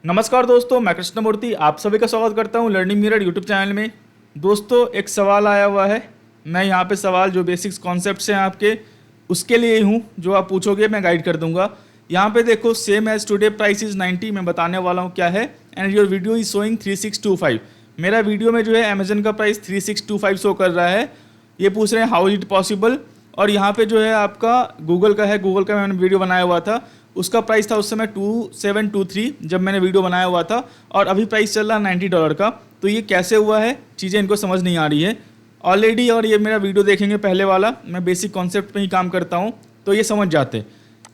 नमस्कार दोस्तों, मैं कृष्णमूर्ति आप सभी का स्वागत करता हूं लर्निंग मिरर यूट्यूब चैनल में। दोस्तों, एक सवाल आया हुआ है। मैं यहां पे सवाल जो बेसिक्स कॉन्सेप्ट्स हैं आपके उसके लिए ही हूं, जो आप पूछोगे मैं गाइड कर दूंगा। यहां पे देखो, same as today price is 90। मैं बताने वाला हूं क्या है। And your video is showing 3625। मेरा वीडियो में जो है अमेजन का प्राइस 3625 शो कर रहा है। ये पूछ रहे हैं हाउ इज इट पॉसिबल। और यहाँ पे जो है आपका गूगल का है, गूगल का मैंने वीडियो बनाया हुआ था, उसका प्राइस था उस समय 2723 जब मैंने वीडियो बनाया हुआ था, और अभी प्राइस चल रहा है $90 का। तो ये कैसे हुआ है, चीज़ें इनको समझ नहीं आ रही है ऑलरेडी। और ये मेरा वीडियो देखेंगे पहले वाला, मैं बेसिक कॉन्सेप्ट पे ही काम करता हूँ तो ये समझ जाते।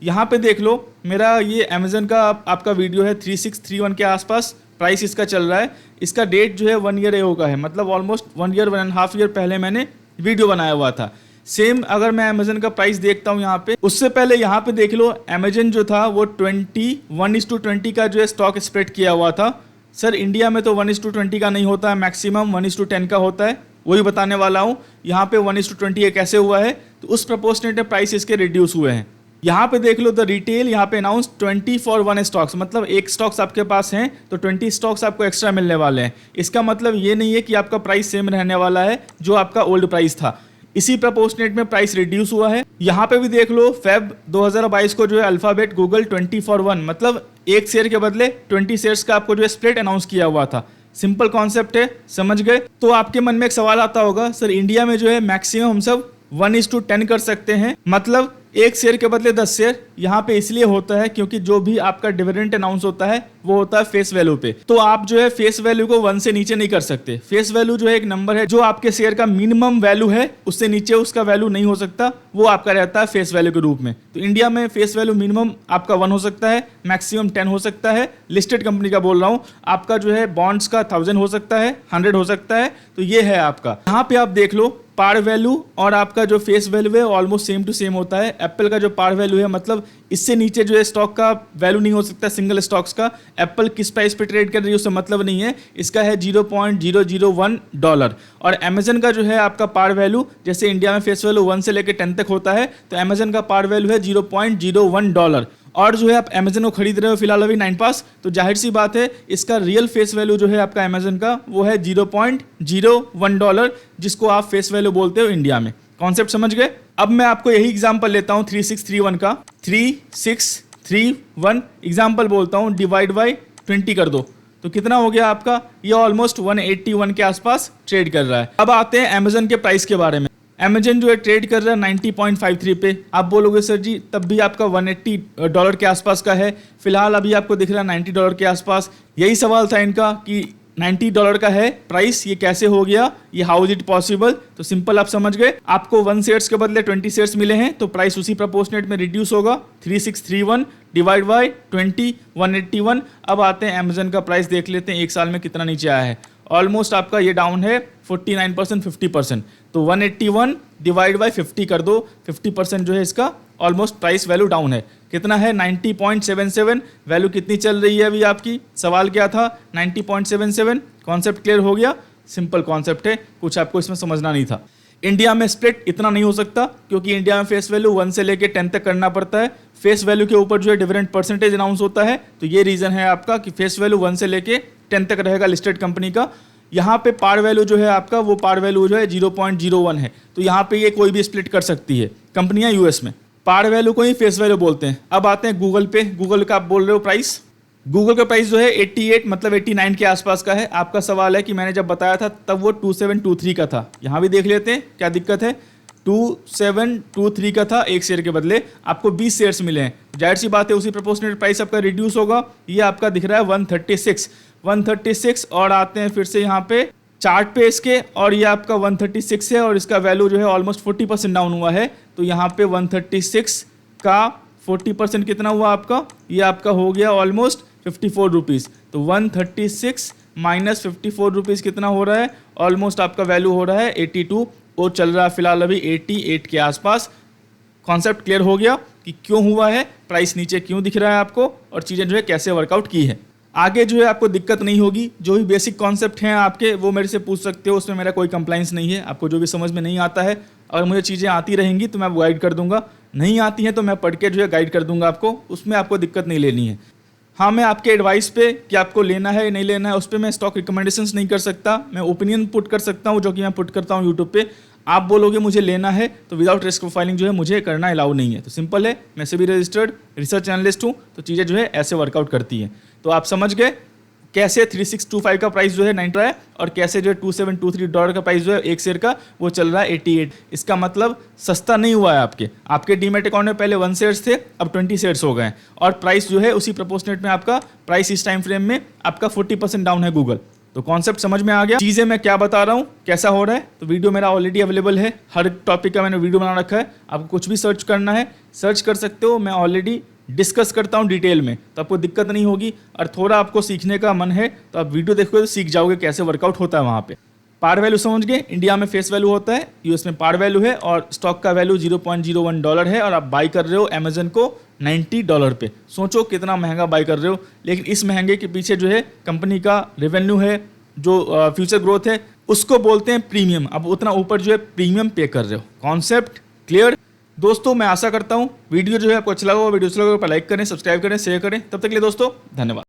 यहाँ पे देख लो, मेरा ये अमेजन का आपका वीडियो है 3631 के आसपास प्राइस इसका चल रहा है। इसका डेट जो है 1 ईयर एगो का है, मतलब ऑलमोस्ट 1 ईयर 1.5 ईयर पहले मैंने वीडियो बनाया हुआ था। सेम अगर मैं अमेजन का प्राइस देखता हूँ यहाँ पे, उससे पहले यहाँ पे देख लो, अमेजन जो था वो 21:20 का जो है स्टॉक स्प्रेड किया हुआ था। सर इंडिया में तो 1:20 का नहीं होता है, मैक्सिमम 1:10 का होता है, वही बताने वाला हूँ। यहाँ पे 1:20 ये कैसे हुआ है, तो उस प्रपोर्शनेट प्राइस इसके रिड्यूस हुए हैं। यहाँ पे देख लो, द रिटेल यहाँ पे अनाउंस 20 for 1 स्टॉक्स, मतलब एक स्टॉक्स आपके पास हैं तो 20 स्टॉक्स आपको एक्स्ट्रा मिलने वाले हैं। इसका मतलब ये नहीं है कि आपका प्राइस सेम रहने वाला है जो आपका ओल्ड प्राइस था, इसी प्रपोर्शनेट में प्राइस रिड्यूस हुआ है। यहाँ पे भी देख लो, फेब 2022 को जो है अल्फाबेट गूगल 20 for 1, मतलब एक शेयर के बदले 20 शेयर्स का आपको जो है स्प्लिट अनाउंस किया हुआ था। सिंपल कॉन्सेप्ट है, समझ गए। तो आपके मन में एक सवाल आता होगा, सर इंडिया में जो है मैक्सिमम हम सब 1:10 कर सकते हैं, मतलब एक शेयर के बदले 10 शेयर। यहाँ पे इसलिए होता है क्योंकि जो भी आपका डिविडेंड अनाउंस होता है वो होता है फेस वैल्यू पे। तो आप जो है फेस वैल्यू को 1 से नीचे नहीं कर सकते। फेस वैल्यू जो है एक नंबर है जो आपके शेयर का मिनिमम वैल्यू है, उससे नीचे उसका वैल्यू नहीं हो सकता, वो आपका रहता है फेस वैल्यू के रूप में। तो इंडिया में फेस वैल्यू मिनिमम आपका 1 हो सकता है, मैक्सिमम 10 हो सकता है। लिस्टेड कंपनी का बोल रहा हूँ, आपका जो है बॉन्ड्स का 1000 हो सकता है, 100 हो सकता है। तो ये है आपका। यहाँ पे आप देख लो, पार वैल्यू और आपका जो फेस वैल्यू है ऑलमोस्ट सेम टू सेम होता है। एप्पल का जो पार वैल्यू है, मतलब इससे नीचे जो है स्टॉक का वैल्यू नहीं हो सकता सिंगल स्टॉक्स का। एप्पल किस प्राइस पे ट्रेड कर रही है उससे मतलब नहीं है, इसका है $0.001। और अमेजन का जो है आपका पार वैल्यू, जैसे इंडिया में फेस वैल्यू 1 से लेकर 10 तक होता है, तो अमेजन का पार वैल्यू है $0.01। और जो है आप अमेजन को खरीद रहे हो फिलहाल अभी 9 पास, तो जाहिर सी बात है इसका रियल फेस वैल्यू जो है आपका अमेजन का वो है $0.01, जिसको आप फेस वैल्यू बोलते हो इंडिया में। कॉन्सेप्ट समझ गए। अब मैं आपको यही एग्जांपल लेता हूँ 3631 का। 3631 एग्जांपल बोलता हूँ, डिवाइड बाई 20 कर दो तो कितना हो गया आपका, ये ऑलमोस्ट 181 के आसपास ट्रेड कर रहा है। अब आते हैं अमेजन के प्राइस के बारे में। अमेजन जो है ट्रेड कर रहा है 90.53 पे। आप बोलोगे सर जी तब भी आपका $180 के आसपास का है, फिलहाल अभी आपको दिख रहा है $90 के आसपास। यही सवाल था इनका कि $90 का है प्राइस, ये कैसे हो गया, ये हाउ इज इट पॉसिबल। तो सिंपल आप समझ गए, आपको 1 शेयर्स के बदले 20 शेयर्स मिले हैं तो प्राइस उसी प्रपोर्शनेट में रिड्यूस होगा। 3631 डिवाइड बाई 20, 181। अब आते हैं अमेजन का प्राइस देख लेते हैं एक साल में कितना नीचे आया है। ऑलमोस्ट आपका ये डाउन है 49%, 50%। तो 181 डिवाइड बाई 50 कर दो, 50% जो है इसका ऑलमोस्ट प्राइस वैल्यू डाउन है। कितना है 90.77। वैल्यू कितनी चल रही है अभी आपकी, सवाल क्या था 90.77। कॉन्सेप्ट क्लियर हो गया, सिंपल कॉन्सेप्ट है, कुछ आपको इसमें समझना नहीं था। इंडिया में स्प्लिट इतना नहीं हो सकता क्योंकि इंडिया में फेस वैल्यू 1 से लेकर 10 तक करना पड़ता है। फेस वैल्यू के ऊपर जो है डिविडेंड परसेंटेज अनाउंस होता है, तो ये रीज़न है आपका कि फेस वैल्यू 1 से लेके 10 तक रहेगा लिस्टेड कंपनी का। यहाँ पे पार वैल्यू जो है आपका, वो पार वैल्यू जो है 0.01 है, तो यहाँ पे ये कोई भी स्प्लिट कर सकती है कंपनियाँ यूएस में। पार वैल्यू को ही फेस वैल्यू बोलते हैं। अब आते हैं गूगल पे। गूगल का आप बोल रहे हो प्राइस, गूगल का प्राइस जो है 88 मतलब 89 के आसपास का है। आपका सवाल है कि मैंने जब बताया था तब वो 2723 का था। यहाँ भी देख लेते हैं क्या दिक्कत है। 2723 का था, एक शेयर के बदले आपको 20 शेयर्स मिले हैं, जाहिर सी बात है उसी प्रोपोर्शनेट प्राइस आपका रिड्यूस होगा। ये आपका दिख रहा है 136। और आते हैं फिर से यहाँ पे चार्ट पे इसके, और ये आपका 136 है और इसका वैल्यू जो है ऑलमोस्ट 40% डाउन हुआ है। तो यहाँ पे 136 का 40% कितना हुआ आपका, ये आपका हो गया ऑलमोस्ट 54 रुपीज़। तो 136 माइनस 54 रुपीज़ कितना हो रहा है, ऑलमोस्ट आपका वैल्यू हो रहा है 82, और चल रहा है फिलहाल अभी 88 के आसपास। कॉन्सेप्ट क्लियर हो गया कि क्यों हुआ है, प्राइस नीचे क्यों दिख रहा है आपको, और चीज़ें जो है कैसे वर्कआउट की है। आगे जो है आपको दिक्कत नहीं होगी, जो भी बेसिक कॉन्सेप्ट हैं आपके वो मेरे से पूछ सकते हो, उसमें मेरा कोई कंप्लाइंस नहीं है। आपको जो भी समझ में नहीं आता है, अगर मुझे चीज़ें आती रहेंगी तो मैं गाइड कर दूंगा, नहीं आती हैं तो मैं पढ़ के जो है गाइड कर दूंगा आपको, उसमें आपको दिक्कत नहीं लेनी है। हाँ, मैं आपके एडवाइस पे कि आपको लेना है नहीं लेना है उस पर मैं स्टॉक रिकमेंडेशंस नहीं कर सकता। मैं ओपिनियन पुट कर सकता हूँ जो कि मैं पुट करता हूँ यूट्यूब पे। आप बोलोगे मुझे लेना है तो विदाउट रिस्क प्रोफाइलिंग जो है मुझे करना अलाउ नहीं है। तो सिंपल है, मैं से भी रजिस्टर्ड रिसर्च एनालिस्ट हूँ, तो चीज़ें जो है ऐसे वर्कआउट करती हैं। तो आप समझ गए कैसे 3625 का प्राइस जो है 90 है और कैसे जो है $2723 का प्राइस जो है एक शेयर का वो चल रहा है 88। इसका मतलब सस्ता नहीं हुआ है। आपके डीमेट अकाउंट में पहले 1 शेयर्स थे, अब 20 शेयर्स हो गए और प्राइस जो है उसी प्रोपोर्शनेट में आपका प्राइस इस टाइम फ्रेम में आपका 40% डाउन है गूगल। तो कॉन्सेप्ट समझ में आ गया, चीज़ें मैं क्या बता रहा हूँ कैसा हो रहा है। तो वीडियो मेरा ऑलरेडी अवेलेबल है, हर टॉपिक का मैंने वीडियो बना रखा है। आपको कुछ भी सर्च करना है सर्च कर सकते हो, मैं ऑलरेडी डिस्कस करता हूँ डिटेल में, तो आपको दिक्कत नहीं होगी। और थोड़ा आपको सीखने का मन है तो आप वीडियो देखोगे तो सीख जाओगे कैसे वर्कआउट होता है वहाँ पे। पार वैल्यू समझ गए, इंडिया में फेस वैल्यू होता है, यूएस में पार वैल्यू है और स्टॉक का वैल्यू $0.01 है और आप बाई कर रहे हो अमेजन को $90 पे। सोचो कितना महंगा बाई कर रहे हो, लेकिन इस महंगे के पीछे जो है कंपनी का रेवेन्यू है, जो फ्यूचर ग्रोथ है उसको बोलते हैं प्रीमियम। अब उतना ऊपर जो है प्रीमियम पे कर रहे हो। कॉन्सेप्ट क्लियर दोस्तों? मैं आशा करता हूँ वीडियो जो है आपको अच्छा लगा हो। वीडियो अच्छा लगा तो लाइक करें, सब्सक्राइब करें, शेयर करें। तब तक के लिए दोस्तों धन्यवाद।